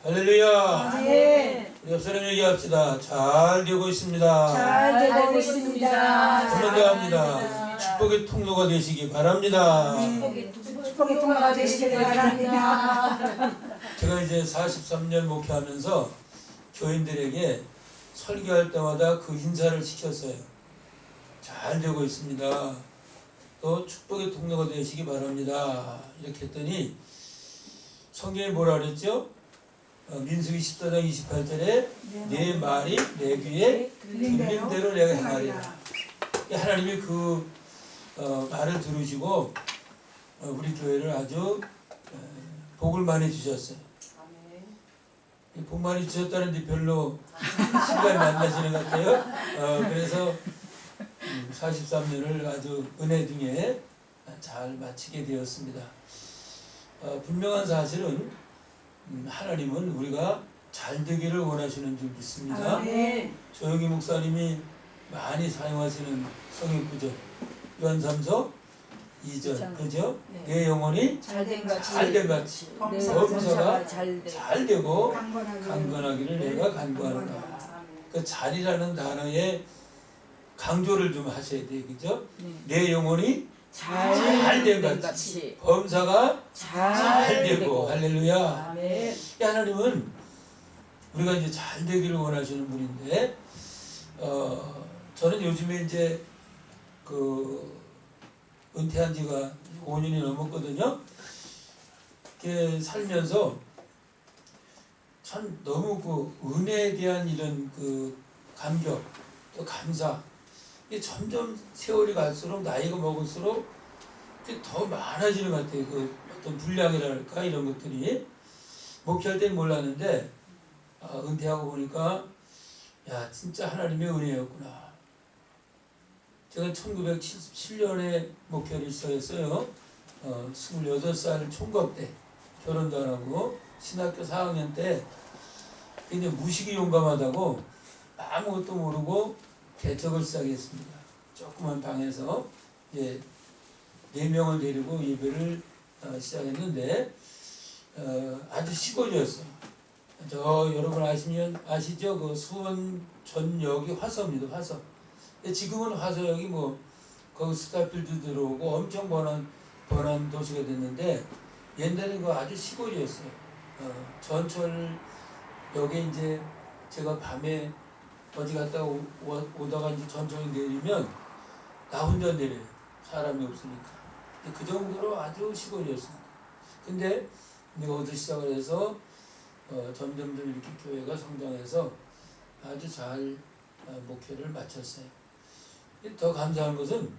할렐루야. 네. 우리 옆사람 얘기합시다. 잘 되고 있습니다. 잘 되고 있습니다. 감사합니다. 축복의 통로가 되시기 바랍니다. 축복의 통로가 되시길 바랍니다. 제가 이제 43년 목회하면서 교인들에게 설교할 때마다 그 인사를 시켰어요. 잘 되고 있습니다. 또 축복의 통로가 되시기 바랍니다. 이렇게 했더니 성경에 뭐라 그랬죠? 민수기 14장 28절에 내 말이 내 귀에 들린 대로 내가 행하리라. 하나님이 그 말을 들으시고 우리 교회를 아주 복을 많이 주셨어요. 복 많이 주셨다는데 별로 실감이 안 나시는 것 같아요. 그래서 43년을 아주 은혜 중에 잘 마치게 되었습니다. 분명한 사실은 하나님은 우리가 잘 되기를 원하시는 줄 믿습니다. 조영기 목사님이 많이 사용하시는 성경구절 요한 3서 2절 그죠? 내 영혼이 잘된 같이 범사가 잘 되고 강건하기를 내가 간구하노라. 그 잘이라는 단어에 강조를 좀 하셔야 돼요. 그죠? 내 영혼이 잘된 같이 범사가 잘 되고 할렐루야. 하나님은 우리가 이제 잘 되기를 원하시는 분인데 저는 요즘에 이제 그 은퇴한 지가 5년이 넘었거든요. 이렇게 살면서 참 너무 그 은혜에 대한 이런 그 감격 또 감사 이게 점점 세월이 갈수록 나이가 먹을수록 더 많아지는 것 같아요. 그 어떤 분량이랄까 이런 것들이 목회할 때는 몰랐는데 은퇴하고 보니까 야 진짜 하나님의 은혜였구나. 제가 1977년에 목회를 시작했어요. 28살 총각 때 결혼도 안 하고 신학교 4학년 때 굉장히 무식이 용감하다고 아무것도 모르고 개척을 시작했습니다. 조그만 방에서 이제 4명을 데리고 예배를 시작했는데 아주 시골이었어요. 저 여러분 아시죠? 그 수원 전역이 화서입니다. 화서. 지금은 화서역이 뭐 거기 스타필드 들어오고 엄청 번화한 도시가 됐는데 옛날엔 그 아주 시골이었어요. 전철역에 이제 제가 밤에 어디 갔다 오다가 이제 전철이 내리면 나 혼자 내려요. 사람이 없으니까. 그 정도로 아주 시골이었습니다. 근데 내가 어디 시작을 해서 점점 이렇게 교회가 성장해서 아주 잘 목회를 마쳤어요. 더 감사한 것은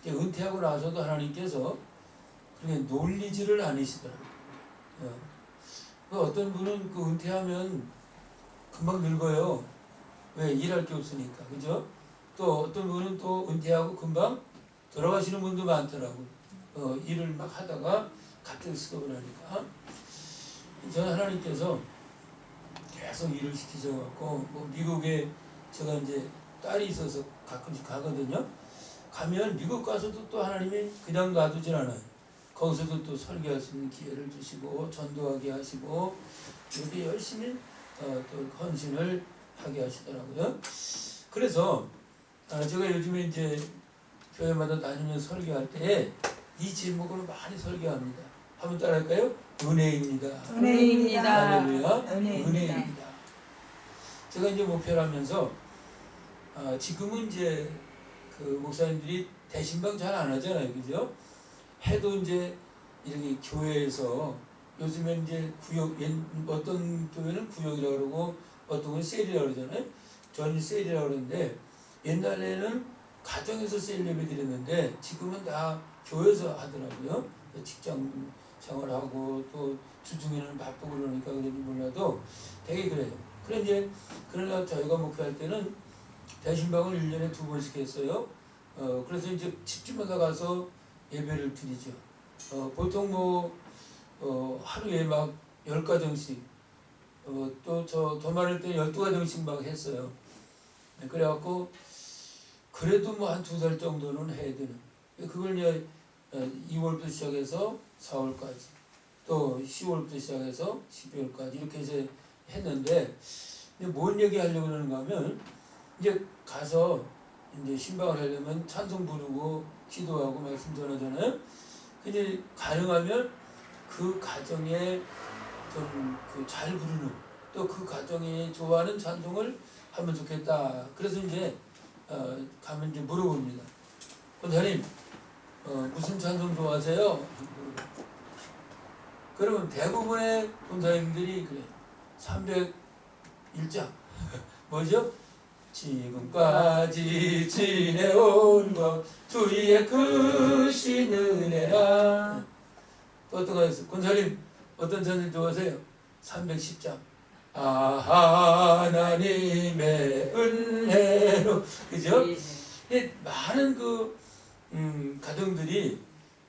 은퇴하고 나서도 하나님께서 그렇게 놀리지를 않으시더라고요. 어떤 분은 그 은퇴하면 금방 늙어요. 왜? 일할 게 없으니까. 그죠? 또 어떤 분은 또 은퇴하고 금방 돌아가시는 분도 많더라고요. 일을 막 하다가 갑자기 스톱을 하니까. 저는 하나님께서 계속 일을 시키셔갖고, 뭐 미국에 제가 이제 딸이 있어서 가끔씩 가거든요. 가면 미국 가서도 또 하나님이 그냥 놔두질 않아요. 거기서도 또 설교할 수 있는 기회를 주시고, 전도하게 하시고, 이렇게 열심히 또 헌신을 하게 하시더라고요. 그래서 제가 요즘에 이제 교회마다 다니면서 설교할 때 이 제목으로 많이 설교합니다. 한번 따라할까요? 은혜입니다. 은혜입니다. 할렐루야. 은혜입니다. 제가 이제 목회를 하면서 지금은 이제 그 목사님들이 대신방 잘 안 하잖아요. 그죠? 해도 이제 이렇게 교회에서 요즘에 이제 구역, 어떤 교회는 구역이라고 그러고 어떤 건 셀이라고 그러잖아요. 저는 셀이라고 그러는데 옛날에는 가정에서 셀 예배 드렸는데 지금은 다 교회에서 하더라고요. 직장 생활하고 또 주중에는 바쁘고 그러니까 그런지 몰라도 되게 그래요. 그러나 저희가 목회할 때는 대신방을 1년에 2번씩 했어요. 그래서 이제 집집마다 가서 예배를 드리죠. 보통 하루에 막 10가정씩, 또 더 많을 때 12가정씩 막 했어요. 그래갖고, 그래도 뭐 한 2달 정도는 해야 되는. 그걸 이제 2월부터 시작해서 4월까지. 또 10월부터 시작해서 12월까지 이렇게 이제 했는데 이제 뭔 얘기 하려고 그러는가 하면 이제 가서 이제 신방을 하려면 찬송 부르고 기도하고 말씀 전하잖아요. 근데 가능하면 그 가정에 좀 그 잘 부르는 또 그 가정이 좋아하는 찬송을 하면 좋겠다. 그래서 이제 가면 이제 물어봅니다. 권사님 무슨 찬송 좋아하세요? 그러면 대부분의 권사님들이 그래 301장 뭐죠? 지금까지 지내온 것 주의 크신 은혜라. 또 어떤 거 있어요? 권사님 어떤 찬송 좋아하세요? 310장 하나님의 은혜로. 그죠? 많은 그 가정들이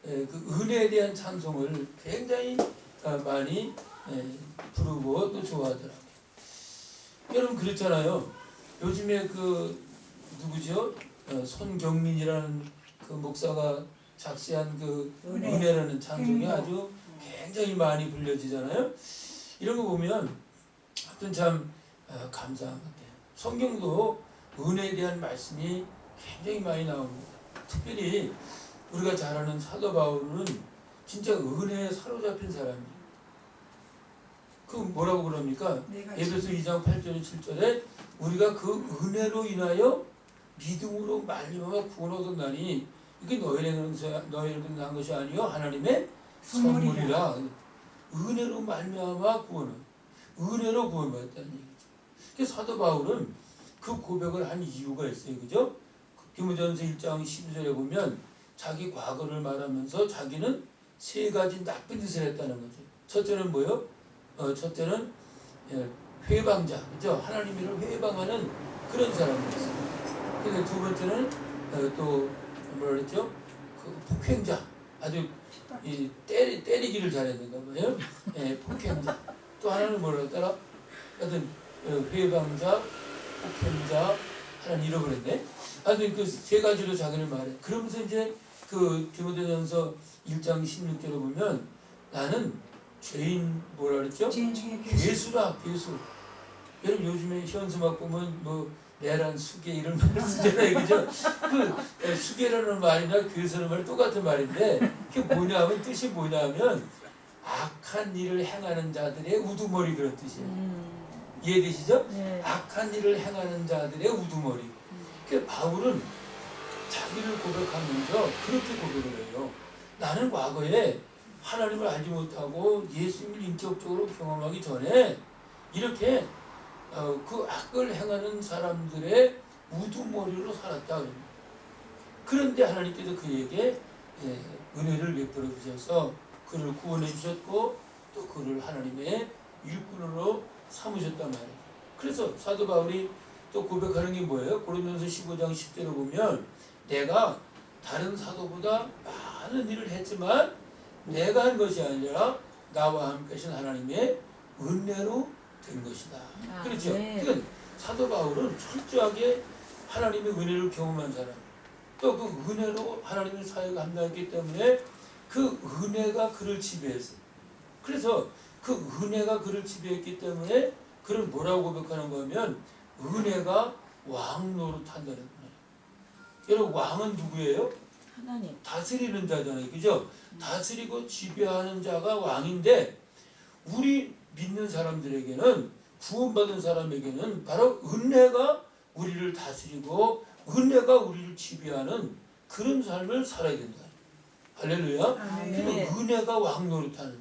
그 은혜에 대한 찬송을 굉장히 많이 부르고 또 좋아하더라고요. 여러분 그렇잖아요. 요즘에 그 누구죠? 손경민이라는 그 목사가 작시한 그 은혜라는 찬송이 아주 굉장히 많이 불려지잖아요. 이런 거 보면 하여튼 참 감사한 것 같아요. 성경도 은혜에 대한 말씀이 굉장히 많이 나옵니다. 특별히 우리가 잘 아는 사도 바울은 진짜 은혜에 사로잡힌 사람이에요. 그 뭐라고 그럽니까? 에베소 2장 8절 7절에 우리가 그 은혜로 인하여 믿음으로 말미암아 구원 얻었나니 이게 너희에게 난 것이 아니요 하나님의 선물이라. 은혜로 말미암아 구원은 은혜로 구원받았다는 얘기죠. 그래서 사도 바울은 그 고백을 한 이유가 있어요. 그죠? 디모데전서 1장 12절에 보면 자기 과거를 말하면서 자기는 세 가지 나쁜 짓을 했다는 거죠. 첫째는 뭐요? 첫째는 회방자, 그죠? 하나님을 회방하는 그런 사람이었어요. 근데 두 번째는 또 뭐라 그랬죠? 그 폭행자, 아주 때리기를 잘했는가 봐요. 폭행자. 또 하나는 뭐라 했더라? 하여튼 회방자, 폭행자, 하나는 잃어버렸네. 하여튼 그 세 가지로 자기를 말해. 그러면서 이제 그 디모데전서 1장 16절에 보면 나는 죄인 뭐라 그랬죠? 죄인 중에 괴수라, 괴수. 여러분 요즘에 현수막 보면 뭐 내란 수계 이런 말을 쓰잖아요, 그죠? 그 수계라는 말이나 괴수라는 말 똑같은 말인데 그게 뭐냐면 뜻이 뭐냐면 악한 일을 행하는 자들의 우두머리 그런 뜻이에요. 이해되시죠? 네. 악한 일을 행하는 자들의 우두머리. 그 바울은 자기를 고백하면서 그렇게 고백을 해요. 나는 과거에 하나님을 알지 못하고 예수님을 인격적으로 경험하기 전에 이렇게 그 악을 행하는 사람들의 우두머리로 살았다. 그런데 하나님께서 그에게 은혜를 베풀어 주셔서 그를 구원해 주셨고 또 그를 하나님의 일꾼으로 삼으셨단 말이에요. 그래서 사도 바울이 또 고백하는 게 뭐예요? 고린도전서 15장 10절에 보면 내가 다른 사도보다 많은 일을 했지만 내가 한 것이 아니라 나와 함께 하신 하나님의 은혜로 된 것이다. 그렇죠? 네. 그러니까 사도 바울은 철저하게 하나님의 은혜를 경험한 사람, 또 그 은혜로 하나님의 사역을 감당했기 때문에 그 은혜가 그를 지배했어요. 그래서 그 은혜가 그를 지배했기 때문에 그를 뭐라고 고백하는 거면 은혜가 왕 노릇한다는 거예요. 여러분 왕은 누구예요? 하나님. 다스리는 자잖아요. 그죠? 다스리고 지배하는 자가 왕인데 우리 믿는 사람들에게는 구원받은 사람에게는 바로 은혜가 우리를 다스리고 은혜가 우리를 지배하는 그런 삶을 살아야 된다. 할렐루야. 그러니까 은혜가 왕 노릇하는.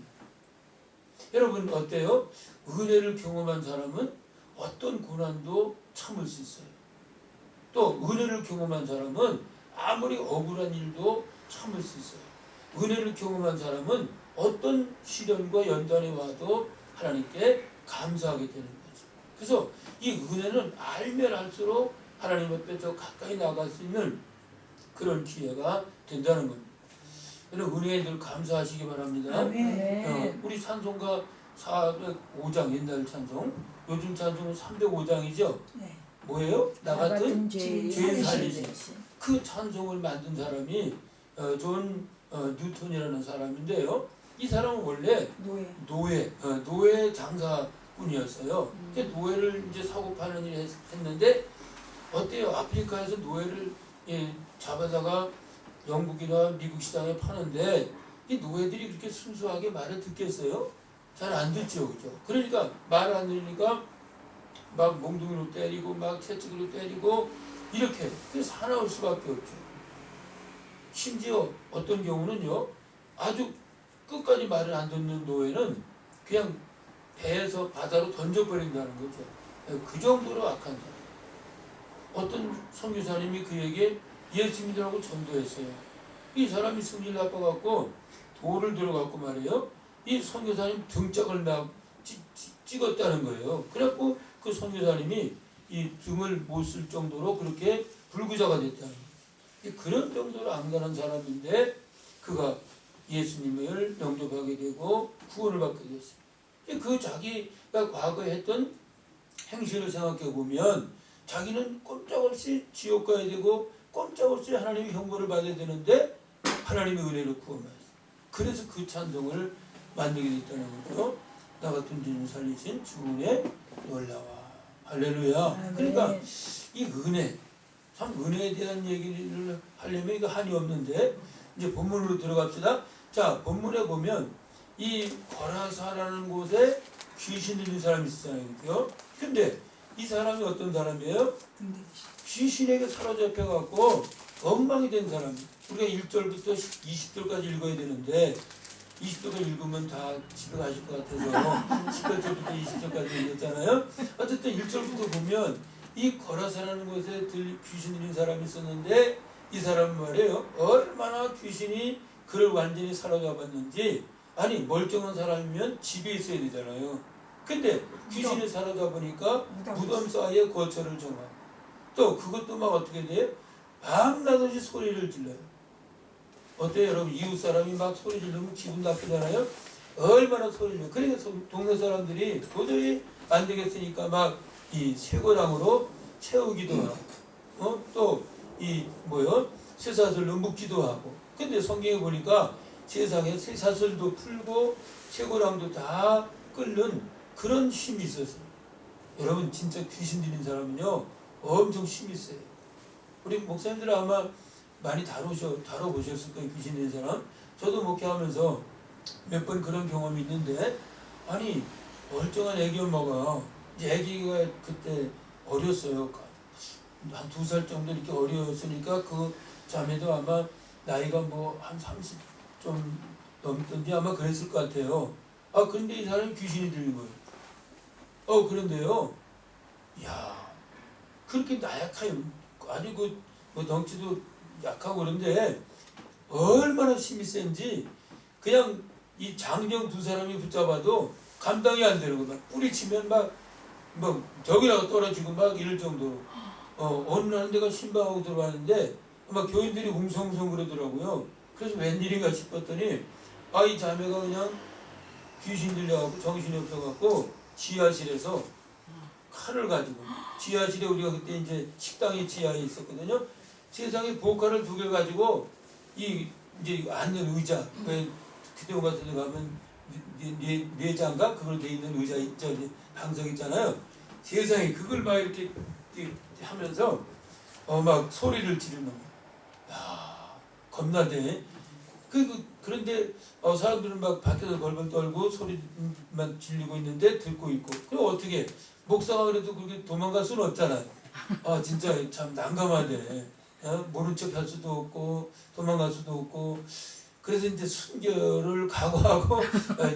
여러분 어때요? 은혜를 경험한 사람은 어떤 고난도 참을 수 있어요. 또 은혜를 경험한 사람은 아무리 억울한 일도 참을 수 있어요. 은혜를 경험한 사람은 어떤 시련과 연단이 와도 하나님께 감사하게 되는 거죠. 그래서 이 은혜는 알면 알수록 하나님 앞에 더 가까이 나갈 수 있는 그런 기회가 된다는 겁니다. 여러분 은혜에 늘 감사하시기 바랍니다. 우리 찬송가 405장 옛날 찬송, 요즘 찬송은 305장이죠. 네. 뭐예요? 나 같은 죄인 살리시. 그 찬송을 만든 사람이 존 뉴턴이라는 사람인데요. 이 사람은 원래 노예. 노예 장사꾼이었어요. 노예를 이제 사고 파는 일을 했는데 어때요? 아프리카에서 노예를 잡아다가 영국이나 미국 시장에 파는데 이 노예들이 그렇게 순수하게 말을 듣겠어요? 잘 안 듣죠, 그죠? 그러니까 말 안 들으니까 막 몽둥이로 때리고 막 채찍으로 때리고 이렇게 그래서 사나울 수밖에 없죠. 심지어 어떤 경우는요, 아주 끝까지 말을 안 듣는 노예는 그냥 배에서 바다로 던져버린다는 거죠. 그 정도로 악한 사람. 어떤 선교사님이 그에게 예수 믿으라고 전도했어요. 이 사람이 성질 나빠갖고 돌을 들어갖고 말이에요. 이 선교사님 등짝을 막 찍었다는 거예요. 그래갖고 그 선교사님이 이 등을 못 쓸 정도로 그렇게 불구자가 됐다는 거예요. 그런 정도로 안간한 사람인데 그가 예수님을 영접하게 되고 구원을 받게 됐어요. 그 자기가 과거에 했던 행실을 생각해 보면 자기는 꼼짝없이 지옥 가야 되고 꼼짝없이 하나님의 형벌을 받아야 되는데 하나님의 은혜로 구원받았어요. 그래서 그 찬송을 만들게 됐다는 거죠. 나 같은 죄인 살리신 주 은혜 놀라와. 할렐루야. 그러니까 이 은혜, 참 은혜에 대한 얘기를 하려면 이거 한이 없는데 이제 본문으로 들어갑시다. 자, 본문에 보면 이 거라사라는 곳에 귀신 들린 사람이 있었잖아요. 그죠? 근데 이 사람이 어떤 사람이에요? 귀신에게 사로잡혀 갖고 엉망이 된 사람. 우리가 1절부터 20절까지 읽어야 되는데 20절까지 읽으면 다 집에 가실 것 같아서 18절부터 20절까지 읽었잖아요. 어쨌든 1절부터 보면 이 거라사라는 곳에 귀신 들린 사람이 있었는데 이 사람은 말이에요. 얼마나 귀신이 그를 완전히 사로잡았는지. 아니 멀쩡한 사람이면 집에 있어야 되잖아요. 근데 귀신이 사로잡으니까 무덤 사이에 거처를 정하고 또 그것도 막 어떻게 돼? 밤낮없이 소리를 질러요. 어때요 여러분? 이웃 사람이 막 소리 지르면 기분 나쁘잖아요. 얼마나 소리 질러요. 그러니까 동네 사람들이 도저히 안 되겠으니까 막 이 쇠고랑으로 채우기도 하고 또 이 뭐요? 쇠사슬로 묶기도 하고. 근데 성경에 보니까 세상에 쇠사슬도 풀고 쇠고랑도 다 끓는 그런 힘이 있었어요. 여러분 진짜 귀신 들린 사람은요 엄청 힘이 있어요. 우리 목사님들 아마 많이 다뤄보셨을 거예요. 귀신 들린 사람. 저도 목회하면서 몇 번 그런 경험이 있는데 아니 멀쩡한 애기 엄마가 이제 애기가 그때 어렸어요. 한 2살 정도 이렇게 어렸으니까 그 자매도 아마 나이가 뭐 한 30 좀 넘던지 아마 그랬을 것 같아요. 아 근데 이 사람이 귀신이 들린 거예요. 그런데요, 야 그렇게 나약해요. 아주 뭐 덩치도 약하고 그런데 얼마나 힘이 센지 그냥 이 장정 2사람이 붙잡아도 감당이 안 되는 거예요. 뿌리치면 막 벽이라고 떨어지고 막 이럴 정도로. 어느 날 내가 신방하고 들어왔는데 막 교인들이 웅성웅성 그러더라고요. 그래서 웬일인가 싶었더니 이 자매가 그냥 귀신 들려갖고 정신이 없어갖고 지하실에서 칼을 가지고 지하실에 우리가 그때 이제 식당이 지하에 있었거든요. 세상에 보칼을 2개 가지고 이제 앉는 의자 왜 그때 같은 데 가면 뇌장갑 그걸로 돼 있는 의자 있죠. 방석 있잖아요. 세상에 그걸 막 이렇게 하면서 막 소리를 지르는 거야. 야 겁나대. 그런데 사람들은 막 밖에서 벌벌 떨고 소리만 질리고 있는데 듣고 있고. 그럼 어떻게 목사가 그래도 그렇게 도망갈 수는 없잖아요. 진짜 참 난감하대. 모른 척 할 수도 없고 도망갈 수도 없고. 그래서 이제 순교를 각오하고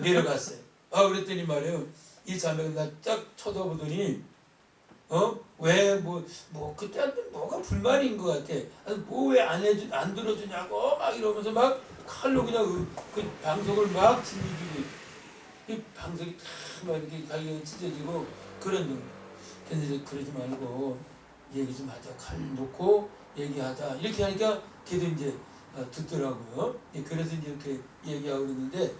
내려갔어요. 그랬더니 말이에요. 이 자매가 나 딱 쳐다보더니 왜 그때한테 뭐가 불만인 것 같아. 뭐 왜 안 들어주냐고 막 이러면서 막 칼로 그냥 그 방석을 막 찔러주고 이 방석이 막 이렇게 갈겨 찢어지고 그런 거. 근데 그러지 말고 얘기 좀 하자. 칼 놓고 얘기하자. 이렇게 하니까 걔도 이제 듣더라고요. 그래서 이제 이렇게 얘기하고 있는데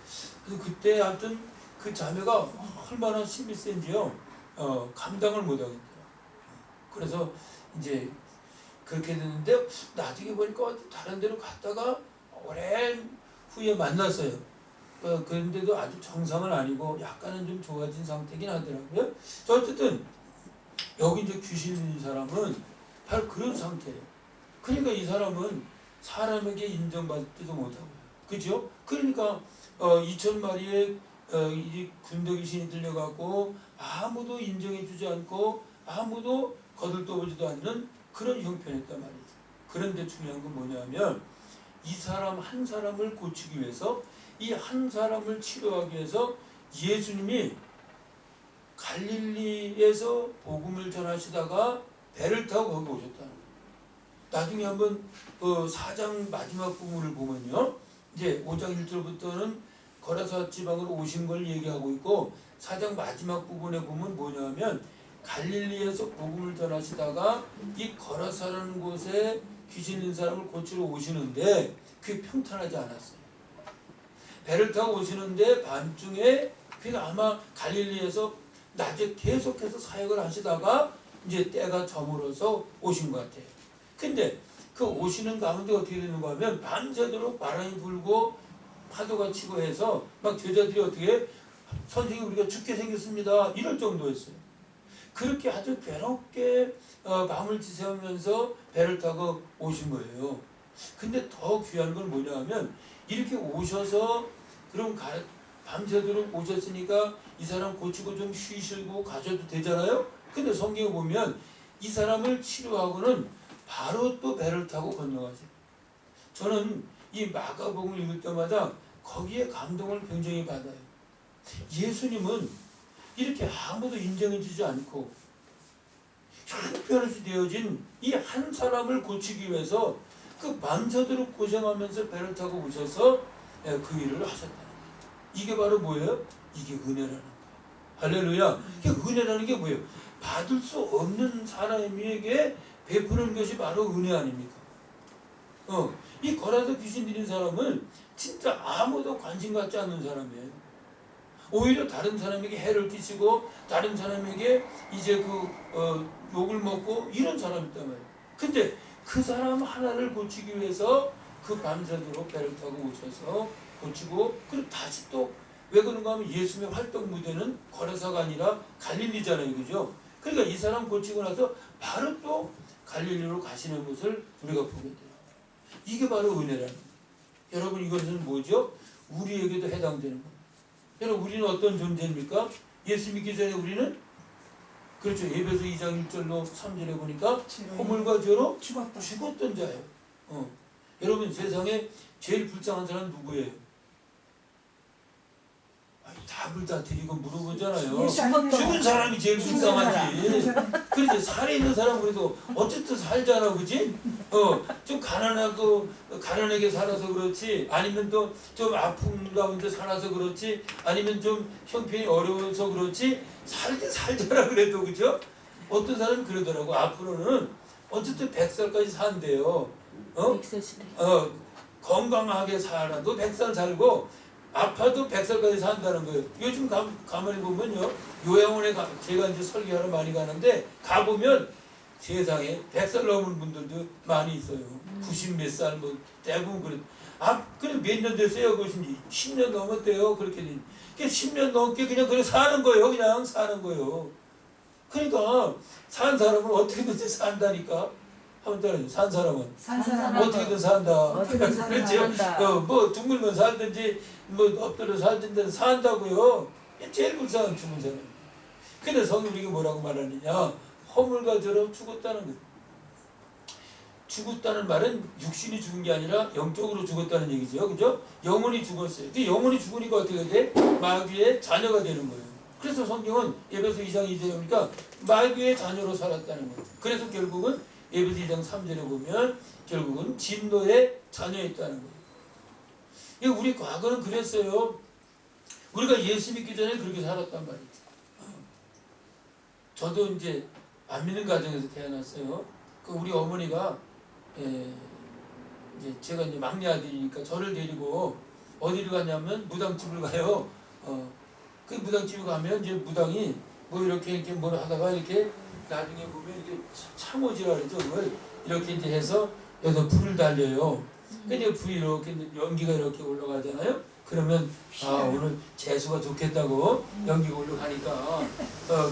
그때 하여튼 그 자매가 얼마나 힘이 센지요. 감당을 못하겠더라. 그래서 이제 그렇게 됐는데 나중에 보니까 다른 데로 갔다가 오랜 후에 만났어요. 그런데도 아주 정상은 아니고 약간은 좀 좋아진 상태긴 하더라고요. 저 어쨌든 여기 이제 귀신 있는 사람은 바로 그런 상태예요. 그러니까 이 사람은 사람에게 인정받지도 못하고요. 그죠? 그러니까 2,000마리의 이 군대 귀신이 들려갖고 아무도 인정해주지 않고 아무도 거들떠보지도 않는 그런 형편이었단 말이죠. 그런데 중요한 건 뭐냐면 이 사람 한 사람을 고치기 위해서 이 한 사람을 치료하기 위해서 예수님이 갈릴리에서 복음을 전하시다가 배를 타고 거기 오셨다는 거예요. 나중에 한번 4장 마지막 부분을 보면요. 이제 5장 1절부터는 거라사 지방으로 오신 걸 얘기하고 있고 4장 마지막 부분에 보면 뭐냐면 갈릴리에서 복음을 전하시다가 이 거라사라는 곳에 귀신 있는 사람을 고치러 오시는데 그게 평탄하지 않았어요. 배를 타고 오시는데 밤중에 그러니까 아마 갈릴리에서 낮에 계속해서 사역을 하시다가 이제 때가 저물어서 오신 것 같아요. 근데 그 오시는 가운데 어떻게 되는가 하면 밤새도록 바람이 불고 파도가 치고 해서 막 제자들이 어떻게 선생님 우리가 죽게 생겼습니다 이럴 정도였어요. 그렇게 아주 괴롭게 밤을 지새우면서 배를 타고 오신 거예요. 근데 더 귀한 건 뭐냐 하면 이렇게 오셔서 그럼 밤새도록 오셨으니까 이 사람 고치고 좀 쉬시고 가셔도 되잖아요. 근데 성경에 보면 이 사람을 치료하고는 바로 또 배를 타고 건너가세요. 저는 이 마가복음을 읽을 때마다 거기에 감동을 굉장히 받아요. 예수님은 이렇게 아무도 인정해주지 않고 형편없이 되어진 이 한 사람을 고치기 위해서 그 밤새도록 고생하면서 배를 타고 오셔서 그 일을 하셨다는 거예요. 이게 바로 뭐예요? 이게 은혜라는 거예요. 할렐루야. 은혜라는 게 뭐예요? 받을 수 없는 사람에게 베푸는 것이 바로 은혜 아닙니까? 이 거라서 귀신 들린 사람은 진짜 아무도 관심 갖지 않는 사람이에요. 오히려 다른 사람에게 해를 끼치고 다른 사람에게 이제 욕을 먹고 이런 사람이 있단 말이에요. 근데 그 사람 하나를 고치기 위해서 그 밤새도록 배를 타고 오셔서 고치고 그리고 다시 또 왜 그런가 하면 예수님의 활동 무대는 거라사가 아니라 갈릴리잖아요. 그죠? 그러니까 이 사람 고치고 나서 바로 또 갈릴리로 가시는 것을 우리가 보게 돼요. 이게 바로 은혜라는 거예요. 여러분 이것은 뭐죠? 우리에게도 해당되는 거예요. 여러분 우리는 어떤 존재입니까? 예수 믿기 전에 우리는 그렇죠. 에베소 2장 1절로 3절에 보니까 허물과 죄로 죽었던 자예요. 여러분 세상에 제일 불쌍한 사람은 누구예요? 답을 다 드리고 물어보잖아요. 죽은 사람이 제일 불쌍하지. 그런데 살에 있는 사람 그래도 어쨌든 살잖아, 그지? 좀 가난하게 살아서 그렇지, 아니면 또 좀 아픔 가운데 살아서 그렇지, 아니면 좀 형편이 어려워서 그렇지, 살긴 살잖아, 그래도, 그죠? 어떤 사람이 그러더라고. 앞으로는 어쨌든 100살까지 산대요. 건강하게 살아도 100살 살고, 아파도 100살까지 산다는 거예요. 요즘 가만히 보면요. 요양원에 제가 이제 설교하러 많이 가는데 가보면 세상에 100살 넘은 분들도 많이 있어요. 90 몇 살 뭐 대부분 그래. 그래 몇 년 됐어요? 그것인지 10년 넘었대요. 그렇게 10년 넘게 그냥 사는 거예요. 그냥 사는 거예요. 그러니까 산 사람은 어떻게든 산다니까. 한번 산 사람은 어떻게든 산다. 그렇죠? 뭐 둥글면 살든지 뭐 엎드려 살든지 산다고요. 제일 불쌍한 죽은 사람. 근데 성경이 이게 뭐라고 말하느냐? 허물과 죄로 죽었다는 거예요. 죽었다는 말은 육신이 죽은 게 아니라 영적으로 죽었다는 얘기죠. 그죠? 영혼이 죽었어요. 근데 영혼이 죽으니까 어떻게 돼? 마귀의 자녀가 되는 거예요. 그래서 성경은 에베소 2장 2절에 보니까 마귀의 자녀로 살았다는 거예요. 그래서 결국은 에베소 2장 3절에 보면 결국은 진노의 자녀였다는 거예요. 우리 과거는 그랬어요. 우리가 예수 믿기 전에 그렇게 살았단 말이죠. 저도 이제 안 믿는 가정에서 태어났어요. 우리 어머니가 이제 제가 이제 막내 아들이니까 저를 데리고 어디를 가냐면 무당집을 가요. 그 무당집에 가면 이제 무당이 뭐 이렇게 뭘 하다가 이렇게 나중에 보면 이렇게 참호지라 그러죠. 그걸 이렇게 이제 해서 여기서 불을 달려요. 근데 불이 이렇게 연기가 이렇게 올라가잖아요. 그러면 오늘 재수가 좋겠다고 연기가 올라가니까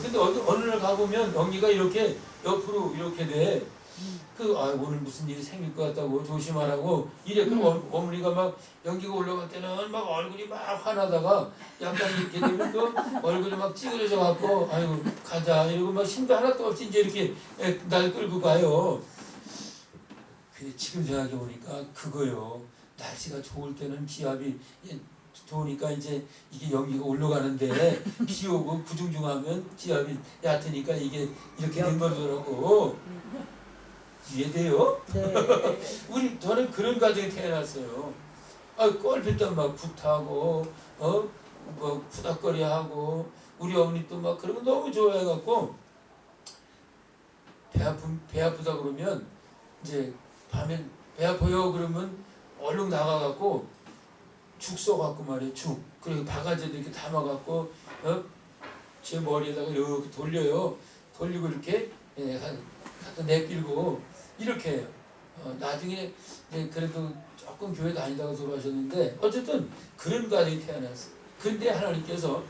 근데 어느 날 가보면 연기가 이렇게 옆으로 이렇게 돼. 오늘 무슨 일이 생길 것 같다고 조심하라고 이래. 그럼 어머니가 막 연기가 올라갈 때는 막 얼굴이 막 화나다가 약간 이렇게 되면 또 얼굴이 막 찌그러져 갖고 아이고 가자 이러고 막 힘도 하나도 없이 이제 이렇게 날 끌고 가요. 근데 지금 생각해 보니까 그거요. 날씨가 좋을 때는 기압이 좋으니까 이제 이게 연기가 올라가는데 비 오고 부중중하면 기압이 얕으니까 이게 이렇게 된 거더라고. 이해돼요? 네. 저는 그런 가정에 태어났어요. 꼴필도 막 굿하고 뭐 푸닥거리하고 우리 어머니 또 막 그런 거 너무 좋아해갖고 배 아프다 그러면 이제 밤에 배 아파요 그러면 얼른 나가갖고 죽 써갖고 말이에요. 죽 그리고 바가지도 이렇게 담아갖고 제 머리에다가 이렇게 돌려요. 돌리고 이렇게 갖다 내밀고 이렇게 해요. 나중에 그래도 조금 교회 다니다가 돌아가셨는데 어쨌든 그런 가정이 태어났어요. 근데 하나님께서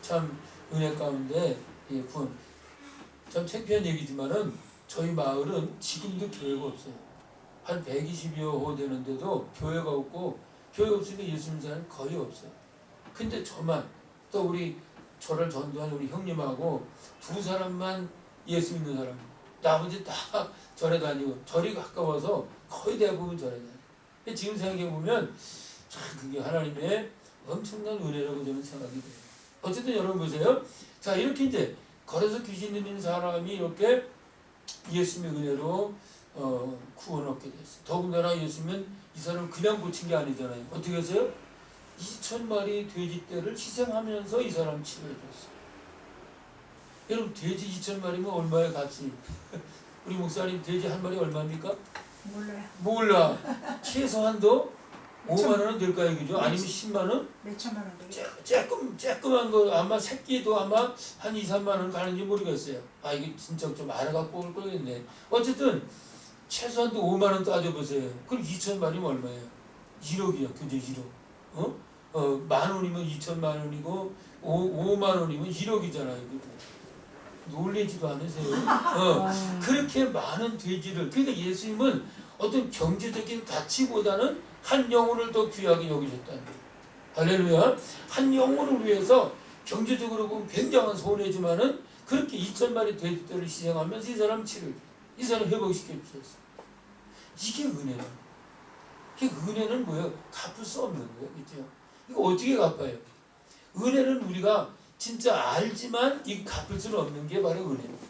참 은혜 가운데 참 창피한 얘기지만은 저희 마을은 지금도 교회가 없어요. 한 120여 호 되는데도 교회가 없고 교회 없으니까 예수 믿는 사람이 거의 없어요. 근데 저만 또 저를 전도한 우리 형님하고 두 사람만 예수 믿는 사람. 나머지 다 절에 다니고 절이 가까워서 거의 대부분 절에 다녀요. 지금 생각해 보면 참 그게 하나님의 엄청난 은혜라고 저는 생각이 돼요. 어쨌든 여러분 보세요. 자 이렇게 이제 걸어서 귀신 들리는 사람이 이렇게 예수님의 은혜로 구원 얻게 됐어요. 더군다나 예수님은 이 사람을 그냥 고친 게 아니잖아요. 어떻게 했어요? 2,000마리 돼지떼를 희생하면서 이 사람 치료해줬어요. 여러분 돼지 2,000마리면 얼마의 가치? 우리 목사님 돼지 한 마리 얼마입니까? 몰라요. 몰라. 최소한도 5만 원은 될까요, 그죠? 아니면 10만 원? 몇천만 원 되겠죠. 쬐끔한 거 아마 새끼도 아마 한 2, 3만 원 가는지 모르겠어요. 이게 진짜 좀 알아갖고 올 거겠네. 어쨌든 최소한도 5만 원 따져보세요. 그럼 2,000마리면 얼마예요? 1억이야, 그죠? 1억. 만 원이면 2,000만 원이고 5만 원이면 1억이잖아요. 놀래지도 않으세요? 그렇게 많은 돼지를 그러니까 예수님은 어떤 경제적인 가치보다는 한 영혼을 더 귀하게 여기셨다는 거예요. 할렐루야. 한 영혼을 위해서 경제적으로 보면 굉장한 손해지만은 그렇게 2,000마리 돼지들을 희생하면서 이 사람 이 사람 회복시켜 주셨어요. 이게 은혜예요. 이게 은혜는 뭐예요? 갚을 수 없는 거예요. 그렇죠? 이거 어떻게 갚아요? 은혜는 우리가 진짜 알지만 이 갚을 수는 없는 게 바로 은혜입니다.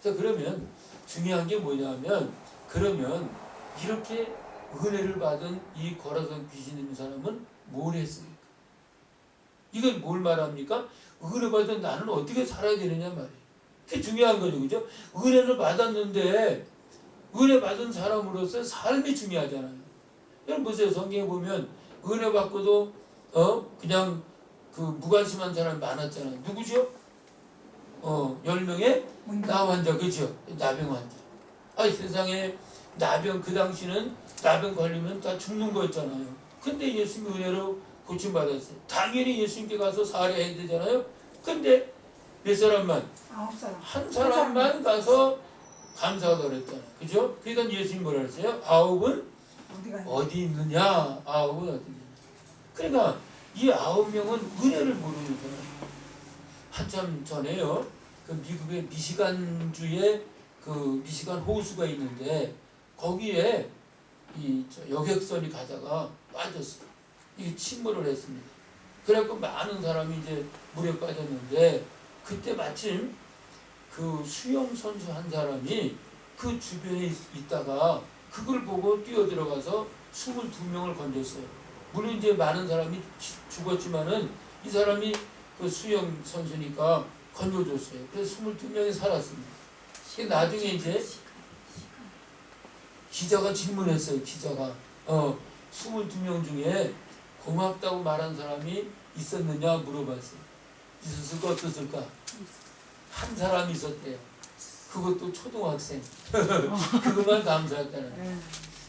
자 그러면 중요한 게 뭐냐면 그러면 이렇게 은혜를 받은 이 걸어서 귀신 들린 사람은 뭘 했습니까? 이건 뭘 말합니까? 은혜 받은 나는 어떻게 살아야 되느냐 말이에요. 그게 중요한 거죠. 그죠? 은혜를 받았는데 은혜 받은 사람으로서 삶이 중요하잖아요. 여러분 보세요. 성경에 보면 은혜 받고도 그냥 그 무관심한 사람이 많았잖아요. 누구죠? 10명의 나 환자, 그죠? 나병 환자. 세상에 나병 그 당시는 나병 걸리면 다 죽는 거였잖아요. 근데 예수님 은혜로 고침받았어요. 당연히 예수님께 가서 살해해야 되잖아요. 근데 몇 사람만? 9사람. 한 사람만 가서 감사하다 그랬잖아요. 그죠? 그러니까 예수님 뭐라 그랬어요? 9은 어디 있느냐? 9은 어디 있느냐? 그러니까 이 9명은 은혜를 모르는 거예요. 한참 전에요. 그 미국의 미시간주에 그 미시간 호수가 있는데 거기에 이 여객선이 가다가 빠졌어요. 이게 침몰을 했습니다. 그래갖고 많은 사람이 이제 물에 빠졌는데 그때 마침 그 수영 선수 한 사람이 그 주변에 있다가 그걸 보고 뛰어들어가서 22명을 건졌어요. 물론 이제 많은 사람이 죽었지만은 이 사람이 그 수영 선수니까 건져줬어요. 그래서 22명이 살았습니다. 나중에 이제 기자가 질문했어요. 기자가 22명 중에 고맙다고 말한 사람이 있었느냐 물어봤어요. 있었을까 없었을까? 한 사람이 있었대요. 그것도 초등학생. 그것만 감사했다는.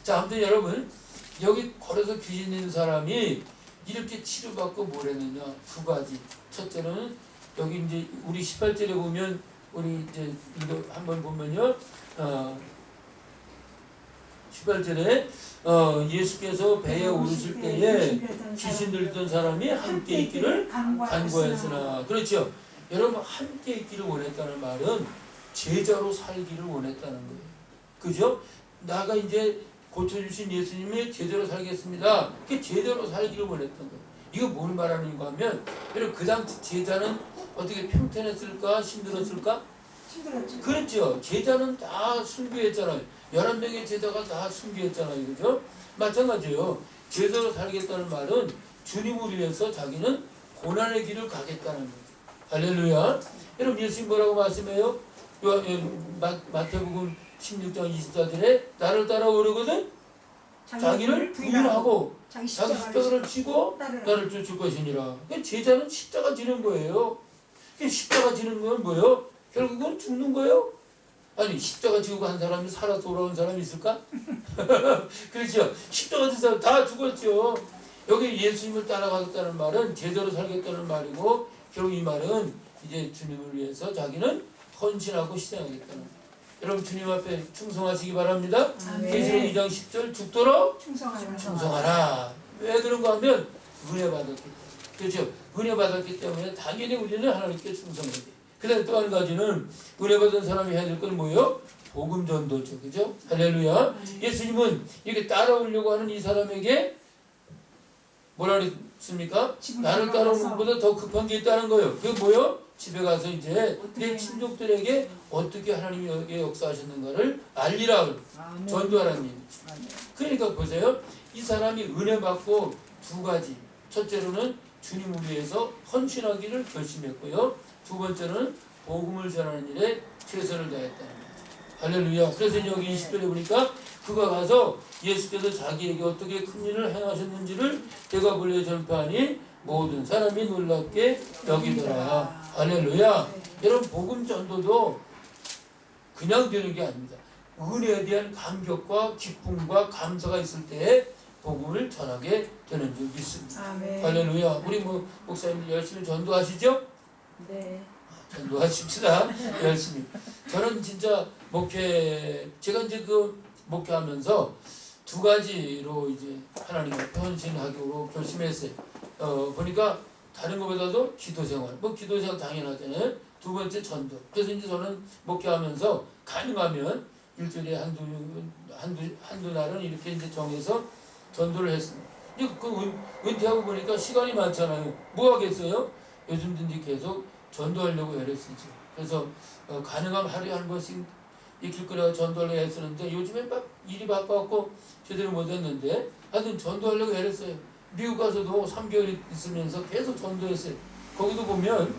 자, 아무튼 여러분 여기 걸어서 귀신 있는 사람이 이렇게 치료받고 뭘 했느냐? 두 가지. 첫째는 여기 이제 우리 18절에 보면 우리 이제 이거 한번 보면요. 18절에 예수께서 배에 오르실 때에 귀신 들던 사람이 함께 있기를 간구하였으나. 그렇죠. 여러분 함께 있기를 원했다는 말은 제자로 살기를 원했다는 거예요. 그죠? 나가 이제 고쳐주신 예수님의 제자로 살겠습니다. 그 제자로 살기를 원했던 거예요. 이거 뭘 말하는 가 하면 여러분 그 당시 제자는 어떻게 평탄했을까? 힘들었을까? 힘들었죠. 그렇죠. 제자는 다 순교했잖아요. 11명의 제자가 다 순교했잖아요. 그죠? 마찬가지예요. 제자로 살겠다는 말은 주님을 위해서 자기는 고난의 길을 가겠다는 거예요. 할렐루야. 여러분 예수님 뭐라고 말씀해요? 마태복음 16장 24절에 나를 따라오려거든 자기를 부인하고 자기 십자가를 지고 나를 쫓을 것이니라. 제자는 십자가 지는 거예요. 십자가 지는 건 뭐예요? 결국은 죽는 거예요. 아니 십자가 지고 간 사람이 살아 돌아온 사람이 있을까? 그렇죠. 십자가 진 사람 다 죽었죠. 여기 예수님을 따라가겠다는 말은 제대로 살겠다는 말이고 결국 이 말은 이제 주님을 위해서 자기는 헌신하고 희생하겠다는 거예요. 여러분 주님 앞에 충성하시기 바랍니다. 계시록 2장 10절 죽도록 충성하라. 왜 그런가 하면 은혜 받았기 때문에. 그렇죠. 은혜 받았기 때문에 당연히 우리는 하나님께 충성해야 돼요. 그 다음에 또 한 가지는 은혜 받은 사람이 해야 될 건 뭐예요? 복음 전도죠. 그죠? 할렐루야. 예수님은 이렇게 따라오려고 하는 이 사람에게 뭐라 그랬습니까? 나를 따라오는 것보다 더 급한 게 있다는 거예요. 그게 뭐예요? 집에 가서 이제 내 친족들에게 어떻게 하나님이 역사하셨는가를 알리라. 전도하라는 얘기. 그러니까 보세요. 이 사람이 은혜 받고 두 가지. 첫째로는 주님을 위해서 헌신하기를 결심했고요. 두 번째는 복음을 전하는 일에 최선을 다했다는 거죠. 할렐루야. 그래서 여기 20절에 보니까 그가 가서 예수께서 자기에게 어떻게 큰 일을 행하셨는지를 대가 불려 전파하니 모든 사람이 놀랍게 여기더라. 할렐루야. 여러분 복음 전도도 그냥 되는 게 아닙니다. 은혜에 대한 감격과 기쁨과 감사가 있을 때에 복음을 전하게 되는 줄 믿습니다. 아멘. 할렐루야. 우리 목사님들 열심히 전도하시죠? 네. 전도하십시다. 열심히. 저는 진짜 제가 이제 그 목회하면서 두 가지로 이제 하나님 앞에 헌신하기로 결심했어요. 보니까 다른 것보다도 기도생활. 기도생활 당연하잖아요. 두 번째 전도. 그래서 이제 저는 목회하면서 가능하면 일주일에 한두 날은 이렇게 이제 정해서 전도를 했습니다. 은퇴하고 보니까 시간이 많잖아요. 뭐 하겠어요? 요즘도 이제 계속 전도하려고 애를 쓰죠. 그래서 가능하면 하루에 한 번씩 익힐 거라고 전도하려고 애쓰는데 요즘엔 막 일이 바빠갖고 제대로 못했는데 하여튼 전도하려고 애를 써요. 미국 가서도 3개월 있으면서 계속 전도했어요. 거기도 보면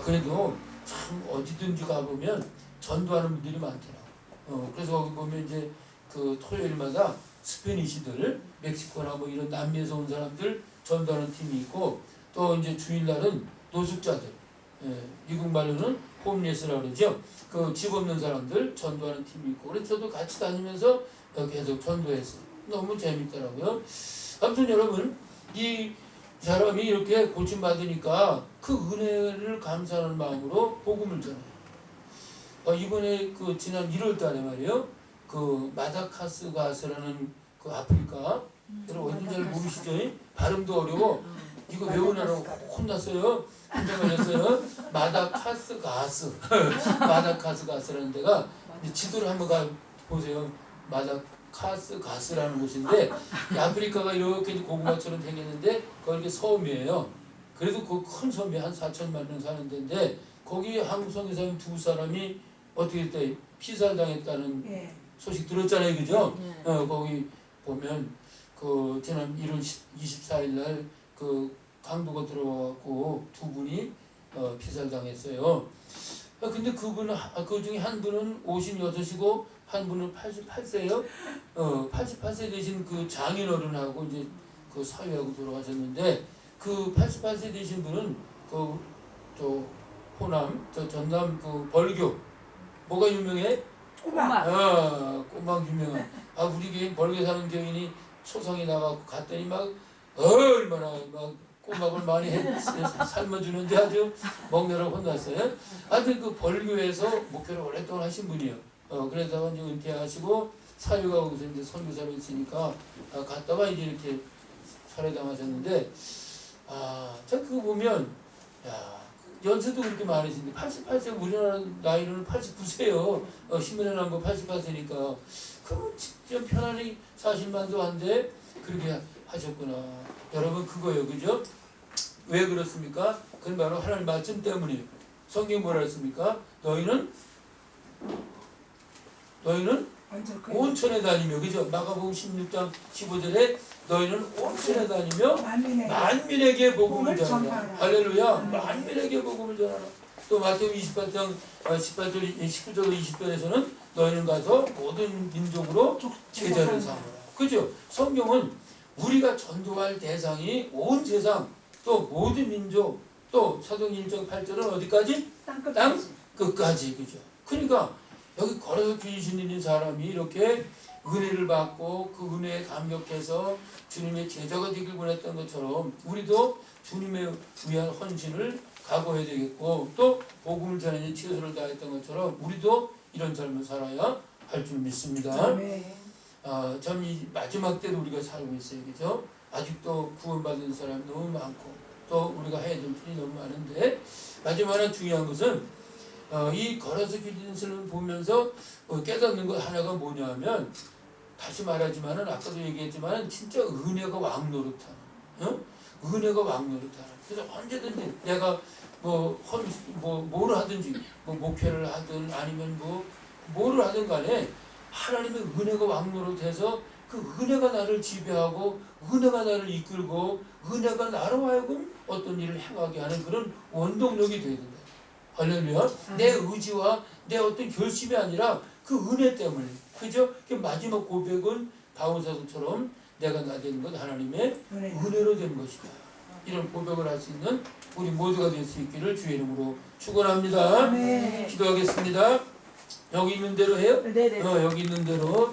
그래도 참 어디든지 가보면 전도하는 분들이 많더라고요. 그래서 거기 보면 이제 그 토요일마다 스페니시들 멕시코나 뭐 이런 남미에서 온 사람들 전도하는 팀이 있고 또 이제 주일날은 노숙자들 미국 말로는 홈리스라고 그러죠. 그 집 없는 사람들 전도하는 팀이 있고 그래서 저도 같이 다니면서 계속 전도했어요. 너무 재밌더라고요. 아무튼 여러분 이 사람이 이렇게 고침받으니까 그 은혜를 감사하는 마음으로 복음을 전해요. 이번에 그 지난 1월달에 말이에요. 그 마다카스가스라는 그 아프리카 여러분 어딘지 잘 모르시죠? 발음도 어려워. 이거 외우느라고 혼났어요. 혼자 걸렸어요. 마다카스가스. 마다카스가스라는 데가 지도를 한번 보세요. 마다카스가스라는 곳인데 아프리카가 이렇게 고구마처럼 생겼는데 거기 섬이에요. 그래도 그 큰 섬이 한 4천만 명 사는 데인데 거기 한국 선교사님 두 사람이 어떻게 했대? 피살당했다는 소식 들었잖아요. 그죠? 거기 보면 그 지난 1월 24일 날 그 강도가 들어와갖고 두 분이 피살당했어요. 근데 그 중에 한 분은 56이고 한 분은 88세예요. 88세 되신 그 장인어른하고 이제 그 사위하고 돌아가셨는데 그 88세 되신 분은 저 호남 전남 그 벌교 뭐가 유명해? 꼬막. 꼬막 유명한. 우리 교인 벌교 사는 교인이 초성이 나가고 갔더니 막 얼마나 막 꼬막을 많이 삶아주는지 아주 먹느라 혼났어요. 하여튼 그 벌교에서 목회를 오랫동안 하신 분이에요. 그래서 이제 은퇴하시고 사유가고서 이제 선교사로 있으니까 갔다가 이제 이렇게 살해당하셨는데 참 그거 보면 연세도 그렇게 많으신데 88세 우리나라 나이로는 89세요. 신문에 나온 거 88세니까 그럼 진짜 편안히 사실 만도 한데 그렇게 하셨구나. 여러분 그거예요, 그죠? 왜 그렇습니까? 그건 바로 하나님 말씀 때문이에요. 성경 뭐라 했습니까? 너희는 온천에 다니며, 그죠? 마가복음 16장 15절에 너희는 온천에 다니며 만민에게 복음을 전하라. 할렐루야. 만민에게 복음을 전하라. 또 마태복음 28장 18절, 19절, 20절에서는 너희는 가서 모든 민족으로 제자를 삼으라. 그죠? 성경은 우리가 전도할 대상이 온 세상, 또 모든 민족, 또 사도행 1장 8절은 어디까지? 땅 끝까지. 그죠? 그러니까 여기 걸어서 귀신 있는 사람이 이렇게 은혜를 받고 그 은혜에 감격해서 주님의 제자가 되길 원했던 것처럼 우리도 주님에 위한 헌신을 각오해야 되겠고, 또 복음을 전하는 최선을 다했던 것처럼 우리도 이런 삶을 살아야 할 줄 믿습니다. 참 이 마지막 때도 우리가 살고 있어요, 그죠? 아직도 구원받은 사람이 너무 많고 또 우리가 해야 될 일이 너무 많은데, 마지막으로 중요한 것은 이 걸어서 귀신을 보면서 깨닫는 것 하나가 뭐냐면, 다시 말하지만은 아까도 얘기했지만 진짜 은혜가 왕노릇하는, 은혜가 왕노릇하는. 그래서 언제든지 내가 뭐를 하든지 목회를 하든 아니면 뭐를 하든 간에 하나님의 은혜가 왕노릇해서 그 은혜가 나를 지배하고 은혜가 나를 이끌고 은혜가 나로 하여금 어떤 일을 행하게 하는 그런 원동력이 되야 된다. 할렐루야. 내 의지와 내 어떤 결심이 아니라 그 은혜 때문에. 그죠? 그 마지막 고백은 바울사도처럼 내가 나 되는 건 하나님의 은혜로 된 것이다. 이런 고백을 할 수 있는 우리 모두가 될 수 있기를 주의 이름으로 축원합니다. 기도하겠습니다. 여기 있는 대로 해요? 네네. 여기 있는 대로